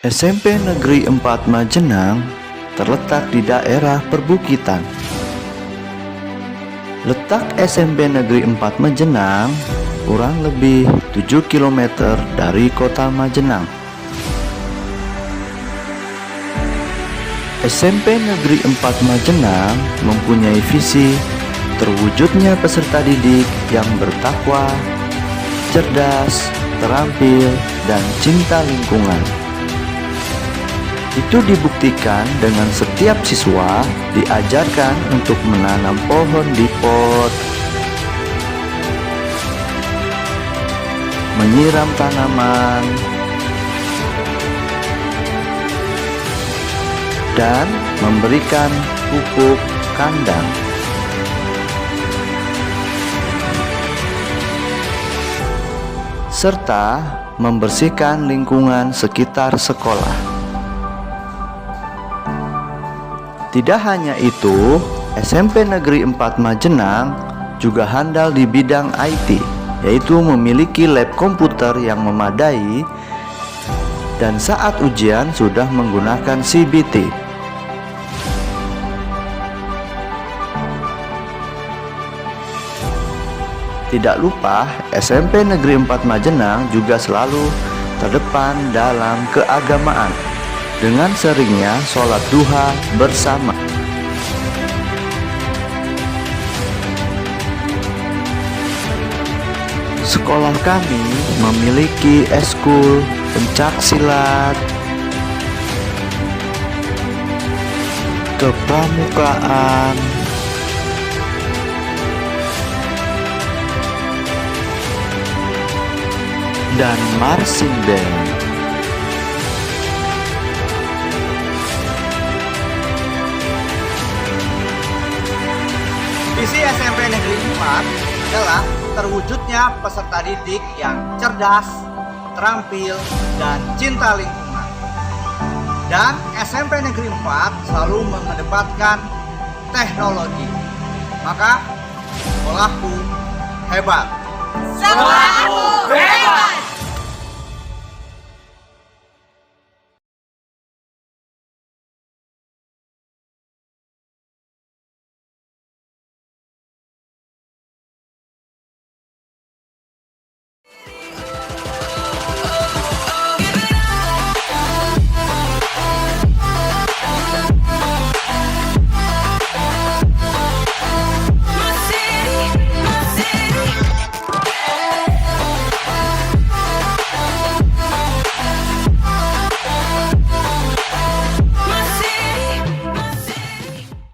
SMP Negeri 4 Majenang terletak di daerah perbukitan. Letak SMP Negeri 4 Majenang kurang lebih 7 km dari kota Majenang. SMP Negeri 4 Majenang mempunyai visi terwujudnya peserta didik yang bertakwa, cerdas, terampil, dan cinta lingkungan. Itu dibuktikan dengan setiap siswa diajarkan untuk menanam pohon di pot, menyiram tanaman, dan memberikan pupuk kandang. Serta membersihkan lingkungan sekitar sekolah. Tidak hanya itu, SMP Negeri 4 Majenang juga handal di bidang IT, yaitu memiliki lab komputer yang memadai dan saat ujian sudah menggunakan CBT. Tidak lupa, SMP Negeri 4 Majenang juga selalu terdepan dalam keagamaan dengan seringnya sholat duha bersama. Sekolah kami memiliki eskul pencak silat, kepramukaan, dan marching band. Visi SMP Negeri 4 adalah terwujudnya peserta didik yang cerdas, terampil, dan cinta lingkungan. Dan SMP Negeri 4 selalu mengedepankan teknologi. Maka sekolahku hebat. Sekolahku hebat.